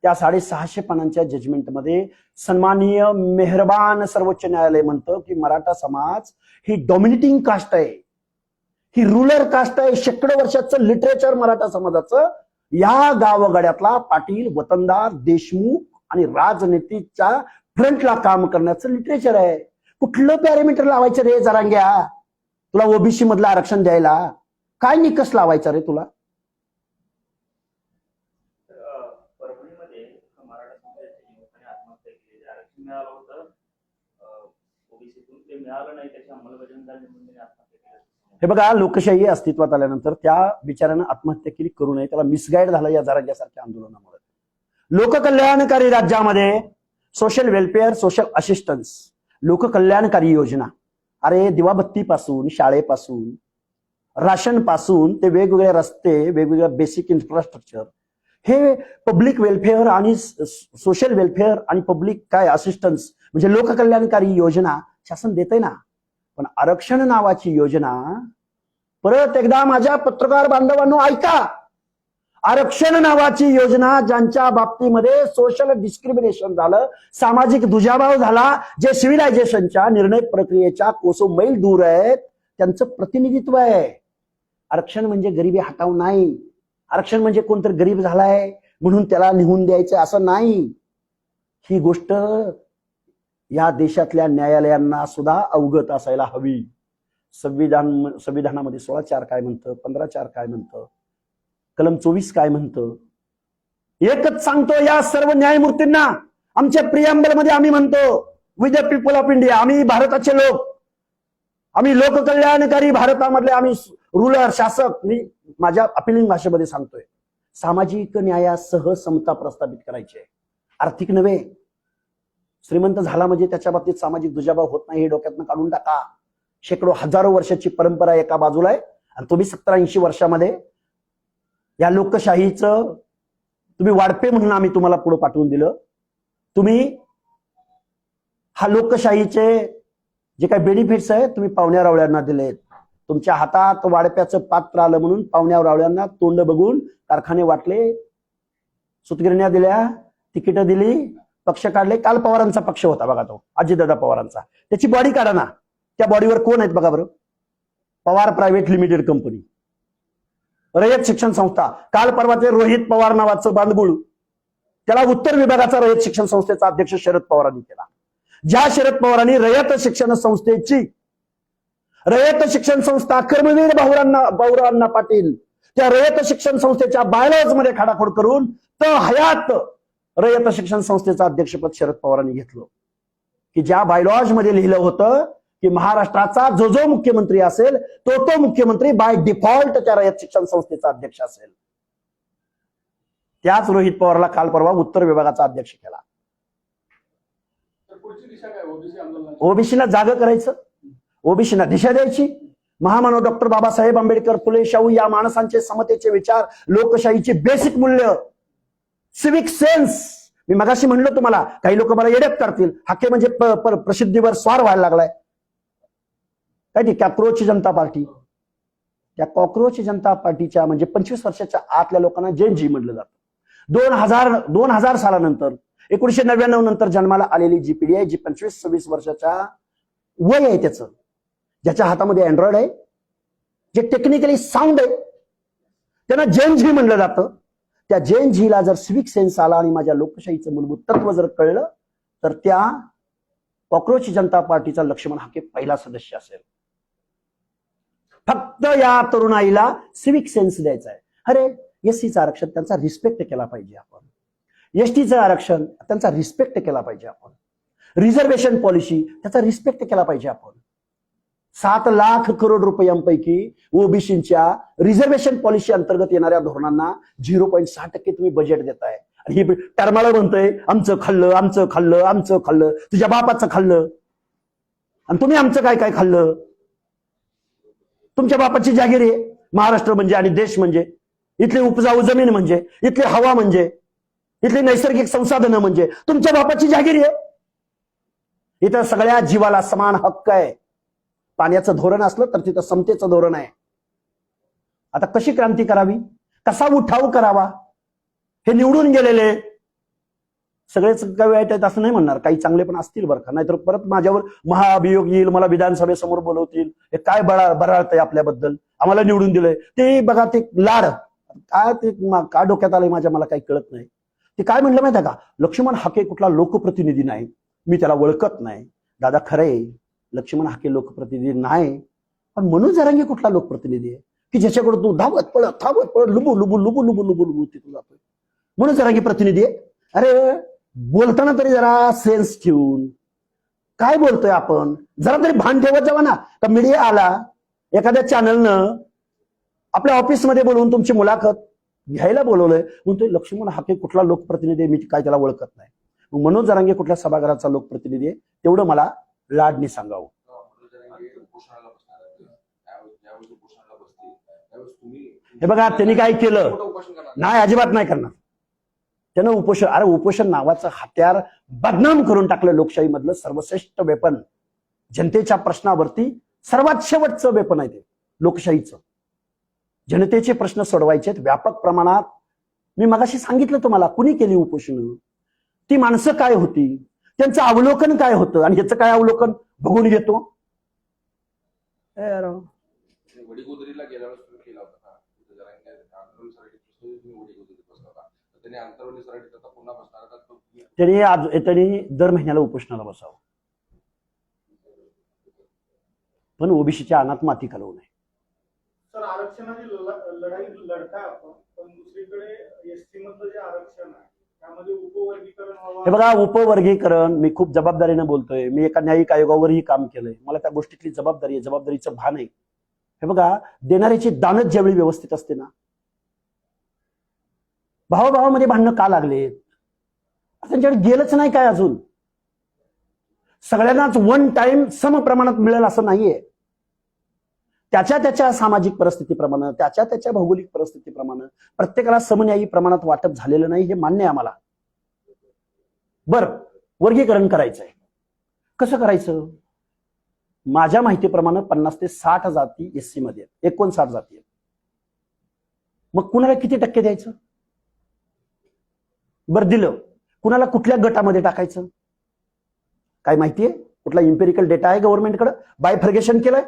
त्या 650 पानांच्या जजमेंटमध्ये सन्माननीय मेहरबान सर्वोच्च न्यायालय म्हणतं की मराठा समाज ही डॉमिनेटिंग कास्ट आहे, ही रुलर कास्ट आहे. शेकडो वर्षाचं लिटरेचर मराठा समाजाचं या गावगाड्यातला पाटील, वतनदार, देशमुख आणि राजनीतीच्या फ्रंटला काम करण्याचं लिटरेचर आहे. कुठलं पॅरामीटर लावायचं रे जरांग्या तुला ओबीसी मधलं आरक्षण द्यायला? काय निकष लावायचा रे तुला? परभणीमध्ये मराठा समाजाच्या युवकाने आत्महत्या केली, आरक्षण मिळालं होतं ओबीसीतून, ते मिळालं नाही, त्याची अंमलबजावणी झाली म्हणून त्यांनी आत्महत्या केली. हे बघा, लोकशाही अस्तित्वात आल्यानंतर त्या बिचाऱ्यानं आत्महत्या केली करू नये, त्याला मिसगाईड झाला या जरांग्यासारख्या आंदोलनामुळे. लोककल्याणकारी राज्यामध्ये सोशल वेलफेअर, सोशल असिस्टन्स, लोककल्याणकारी योजना, अरे दिवाबत्तीपासून, शाळेपासून, राशन पासून ते वेगवेगळे रस्ते, वेगवेगळ्या बेसिक इन्फ्रास्ट्रक्चर, हे पब्लिक वेलफेअर आणि सोशल वेलफेअर आणि पब्लिक काय असिस्टन्स म्हणजे लोककल्याणकारी योजना शासन देतंय ना. पण आरक्षण नावाची योजना, परत एकदा माझ्या पत्रकार बांधवांनो ऐका, आरक्षण नावाची योजना ज्यांच्या बाबतीमध्ये सोशल डिस्क्रिमिनेशन झालं, सामाजिक दुजाभाव झाला, जे सिव्हिलायझेशनच्या निर्णय प्रक्रियेच्या कोसो मैल दूर आहेत, त्यांचं प्रतिनिधित्व आहे. आरक्षण म्हणजे गरिबी हटाव नाही. आरक्षण म्हणजे कोणतरी गरीब झालाय म्हणून त्याला निघून द्यायचं असं नाही. ही गोष्ट या देशातल्या न्यायालयांना सुद्धा अवगत असायला हवी. संविधानामध्ये 16(4) काय म्हणतं, 15(4) काय म्हणतं, कलम 24 काय म्हणतं. एकच सांगतो या सर्व न्यायमूर्तींना, आमच्या प्रिअम्बल मध्ये आम्ही म्हणतो, with the people of India, आम्ही भारताचे लोक, आम्ही लोककल्याणकारी भारतामधले आम्ही रुलर शासक. मी माझ्या अपिलिंग भाषेमध्ये सांगतोय, सामाजिक न्यायासह समता प्रस्थापित करायची आहे, आर्थिक नव्हे. श्रीमंत झाला म्हणजे त्याच्या बाबतीत सामाजिक दुजाभाव होत नाही, हे डोक्यातनं काढून टाका. शेकडो हजारो वर्षाची परंपरा एका बाजूला आहे आणि तुम्ही 70-80 वर्षामध्ये या लोकशाहीचं तुम्ही वाढपे म्हणून आम्ही तुम्हाला पुढे पाठवून दिलं. तुम्ही हा लोकशाहीचे जे काही बेनिफिट्स आहेत तुम्ही पाहुण्या रावळ्यांना दिलेत. तुमच्या हातात वाढप्याचं पात्र आलं म्हणून पाहुण्या रावळ्यांना तोंड बघून कारखाने वाटले, सुतगिरण्या दिल्या, तिकीटं दिली, पक्ष काढले. काल पवारांचा पक्ष होता बघा, तो अजितदादा पवारांचा. त्याची बॉडी काढा ना, त्या बॉडीवर कोण आहेत बघा बरं. पवार प्रायव्हेट लिमिटेड कंपनी, रयत शिक्षण संस्था. काल परवाचे रोहित पवार नावाचं बांधगुळ, त्याला उत्तर विभागाचा रयत शिक्षण संस्थेचा अध्यक्ष शरद पवारांनी केला. ज्या शरद पवारांनी रयत शिक्षण संस्थेची, रयत शिक्षण संस्था कर्मवीर भाऊरावांना पाटील, त्या रयत शिक्षण संस्थेच्या बायलॉज मध्ये खाडाखोड करून तर हयात रयत शिक्षण संस्थेचं अध्यक्षपद शरद पवारांनी घेतलं. की ज्या बायलॉज मध्ये लिहिलं होतं की महाराष्ट्राचा जो जो मुख्यमंत्री असेल तो मुख्यमंत्री बाय डिफॉल्ट त्या रयत शिक्षण संस्थेचा अध्यक्ष असेल. त्याच रोहित पवारला काल परवा उत्तर विभागाचा अध्यक्ष केला. तर पुढची दिशा काय ओबीसी आंदोलनाची? ओबीसीला जागं करायचं, ओबीसीला दिशा द्यायची. महामानव डॉक्टर बाबासाहेब आंबेडकर, फुले शाहू या माणसांचे समतेचे विचार, लोकशाहीची बेसिक मूल्य, सिविक सेन्स. मी मगाशी म्हणलो तुम्हाला, काही लोक मला येड्यात करतील, हाके म्हणजे प्रसिद्धीवर स्वार व्हायला लागलाय. काय ती कॉक्रोच जनता पार्टी, त्या कॉक्रोच जनता पार्टीच्या म्हणजे 25 वर्षाच्या आतल्या लोकांना जेन जी म्हटलं जातं. 2000 सालानंतर 1999 नंतर जन्माला आलेली जी पिढी आहे, जी 25-26 वर्षाच्या वय आहे त्याचं, ज्याच्या हातामध्ये अँड्रॉइड आहे, जे टेक्निकली साऊंड आहे, त्यांना जेन झी म्हणलं जातं. त्या जेन झीला जर सिविक सेन्स आला आणि माझ्या लोकशाहीचं मूलभूत तत्व जर कळलं तर त्या कॉक्रोच जनता पार्टीचा लक्ष्मण हाके पहिला सदस्य असेल. फक्त या तरुणाईला सिविक सेन्स द्यायचा आहे. अरे एससीचं आरक्षण त्यांचा रिस्पेक्ट केला पाहिजे आपण, एसटीचं आरक्षण त्यांचा रिस्पेक्ट केला पाहिजे आपण, रिझर्वेशन पॉलिसी त्याचा रिस्पेक्ट केला पाहिजे आपण. 7 लाख करोड रुपयांपैकी ओबीसीच्या रिझर्वेशन पॉलिसी अंतर्गत येणाऱ्या धोरणांना 0.6% तुम्ही बजेट देताय. आणि ही टर्माला म्हणतोय आमचं खाल्लं, आमचं खाल्लं, आमचं खाल्लं, तुझ्या बापाचं खाल्लं. आणि तुम्ही आमचं काय काय खाल्लं? तुमच्या बापाची जागीर आहे महाराष्ट्र म्हणजे, आणि देश म्हणजे, इथली उपजाऊ जमीन म्हणजे, इथली हवा म्हणजे, इथली नैसर्गिक संसाधनं म्हणजे तुमच्या बापाची जागीर आहे. इथं सगळ्या जीवाला समान हक्क आहे. पाण्याचं धोरण असलं तर तिथं समतेचं धोरण आहे. आता कशी क्रांती करावी, कसा उठाव करावा, हे निवडून गेलेले सगळेच काही वाईट आहेत असं नाही म्हणणार, काही चांगले पण असतील बरं का, नाहीतर परत माझ्यावर महाअभियोग येईल, मला विधानसभेसमोर बोलवतील, हे काय बराळतंय आपल्याबद्दल, आम्हाला निवडून दिलंय ते बघा, ते लाड काय, ते काय डोक्यात आलंय माझ्या, मला काही कळत नाही. ते काय म्हणलं माहिती आहे का, लक्ष्मण हाके कुठला लोकप्रतिनिधी नाही, मी त्याला ओळखत नाही. दादा खरंय, लक्ष्मण हाके लोकप्रतिनिधी नाही, पण मनोज जरांगे कुठला लोकप्रतिनिधी आहे की ज्याच्याकडे तू धावत पळत लुबू लुबू लुबू लुबू लुबू लुबू तिथून जातोय? मनोज जरांगे प्रतिनिधी आहे? अरे बोलताना तरी जरा सेन्स ठेवून काय बोलतोय आपण, जरा तरी भान ठेवत जावा ना. का मीडिया आला, एखाद्या चॅनलनं आपल्या ऑफिसमध्ये बोलवून तुमची मुलाखत घ्यायला बोलवलंय, म्हणतोय लक्ष्मण हाके कुठला लोकप्रतिनिधी आहे, मी काय त्याला ओळखत नाही. मग मनोज जरांगे कुठल्या सभागृहाचा लोकप्रतिनिधी आहे तेवढं मला लाडनी सांगावं. हे बघा त्यांनी काय केलं नाही, अजिबात नाही करणार त्यानं उपोषण. अरे उपोषण नावाचं हत्यार बदनाम करून टाकलं लोकशाही मधलं सर्वश्रेष्ठ वेपन. जनतेच्या प्रश्नावरती सर्वात शेवटचं वेपन आहे ते लोकशाहीचं. जनतेचे प्रश्न सोडवायचे व्यापक प्रमाणात. मी मगाशी सांगितलं तुम्हाला कुणी केली उपोषण, ती माणसं काय होती, त्यांचं अवलोकन काय होतं, आणि ह्याचं काय अवलोकन बघून घेतो. वडीगोदरीला गेल्यावर सुरू केला होता त्यांनी दर महिन्याला उपोषणाला बसावं, पण ओबीसीच्या अनाथ माती घालवू नये. सर आरक्षणाची लढाई लढताय आपण, पण दुसरीकडे एसटी मधलं जे आरक्षण आहे त्यामध्ये उपवर्गीकरण व्हावं. हे बघा उपवर्गीकरण, मी खूप जबाबदारीनं बोलतोय, मी एका न्यायिक आयोगावरही काम केलंय, मला त्या गोष्टीतली जबाबदारी आहे, जबाबदारीचं भान आहे. हे बघा देणाऱ्याची दानच ज्यावेळी व्यवस्थित असते ना, भावाभावामध्ये भांडणं का लागले, त्यांच्याकडे गेलंच नाही काय अजून, सगळ्यांनाच वन टाइम सम प्रमाणात मिळेल असं नाहीये. त्याच्या त्याच्या सामाजिक परिस्थितीप्रमाणे, त्याच्या त्याच्या भौगोलिक परिस्थितीप्रमाणे प्रत्येकाला समन्यायी प्रमाणात वाटप झालेलं नाही, हे मान्य आहे आम्हाला. बरं, वर्गीकरण करायचंय. कसं करायचं? माझ्या माहितीप्रमाणे 50 ते 60 जाती एससी मध्ये आहेत, 59 जाती आहेत. मग कुणाला किती टक्के द्यायचं? बरं दिलं, कुणाला कुठल्या गटामध्ये टाकायचं? काय माहितीये? कुठला इम्पेरिकल डेटा आहे गव्हर्नमेंटकडे? बायफर्गेशन केलंय?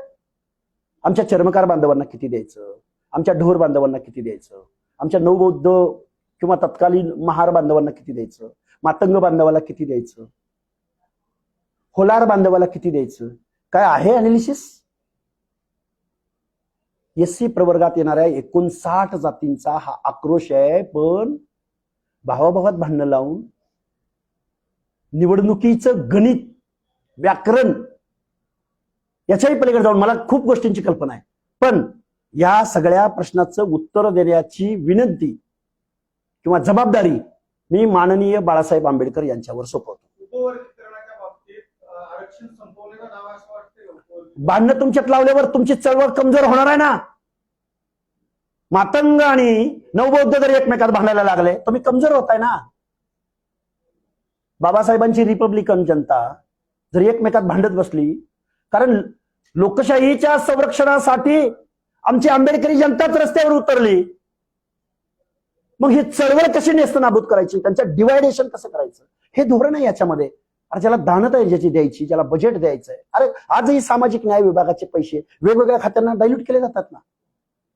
आमच्या चर्मकार बांधवांना किती द्यायचं? आमच्या ढोर बांधवांना किती द्यायचं? आमच्या नवबौद्ध किंवा तत्कालीन महार बांधवांना किती द्यायचं? मातंग बांधवाला किती द्यायचं? होलार बांधवाला किती द्यायचं? काय आहे अनालिसिस? एससी प्रवर्गात येणाऱ्या 59 जातींचा हा आक्रोश आहे. पण भावाभावात भांडणं लावून निवडणुकीचं गणित, व्याकरण याच्याही पलीकडे जाऊन मला खूप गोष्टींची कल्पना आहे, पण या सगळ्या प्रश्नाचं उत्तर देण्याची विनंती किंवा जबाबदारी मी माननीय बाळासाहेब आंबेडकर यांच्यावर सोपवतो. उपवर्गीकरणाच्या बाबतीत आरक्षण संपवण्याचा दावा असं वाटतं. भांडणं तुमच्यात लावल्यावर तुमची चळवळ कमजोर होणार आहे ना. मातंग आणि नवबौद्ध जर एकमेकात भांडायला लागले तुम्ही कमजोर होताय ना. बाबासाहेबांची रिपब्लिकन जनता जर एकमेकात भांडत बसली, कारण लोकशाहीच्या संरक्षणासाठी आमची आंबेडकरी जनताच रस्त्यावर उतरली, मग ही चळवळ कशी नेस्तनाबूत करायची, त्यांच्या डिवायडेशन कसं करायचं, हे धोरण आहे याच्यामध्ये. अरे ज्याला दानत आहे ज्याची द्यायची, ज्याला बजेट द्यायचंय, अरे आजही सामाजिक न्याय विभागाचे पैसे वेगवेगळ्या खात्यांना डायल्यूट केले जातात ना.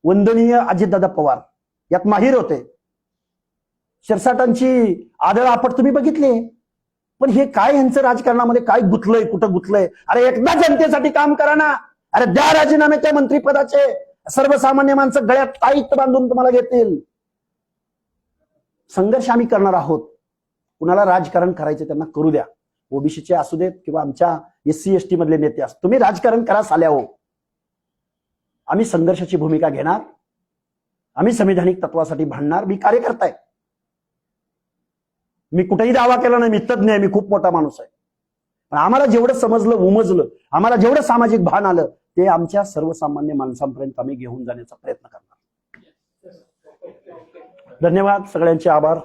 वंदनीय अजितदादा पवार यात माहीर होते. शिरसाटांची आदळ आपट तुम्ही बघितली. पण हे काय यांचं राजकारणामध्ये काय गुंतलंय, कुठं गुंतलंय? अरे एकदा जनतेसाठी काम करा ना. अरे द्या राजीनामे त्या मंत्रिपदाचे, सर्वसामान्य माणसं गळ्यात ताईत बांधून तुम्हाला घेतील. संघर्ष आम्ही करणार आहोत. कुणाला राजकारण करायचं त्यांना करू द्या. ओबीसीचे असू देत किंवा आमच्या एससी एसटी मधले नेते असू, तुम्ही राजकारण करा साल्या हो. आम्ही संघर्षाची भूमिका घेणार. आम्ही संविधानिक तत्वासाठी भांडणार. मी कार्यकर्ता आहे. मी कुठेही दावा केला नाही मी तज्ञ आहे, मी खूप मोठा माणूस आहे. पण आम्हाला जेवढं समजलं, उमजलं, आम्हाला जेवढं सामाजिक भान आलं ते आमच्या सर्वसामान्य माणसांपर्यंत आम्ही घेऊन जाण्याचा प्रयत्न करणार. धन्यवाद, सगळ्यांचे आभार.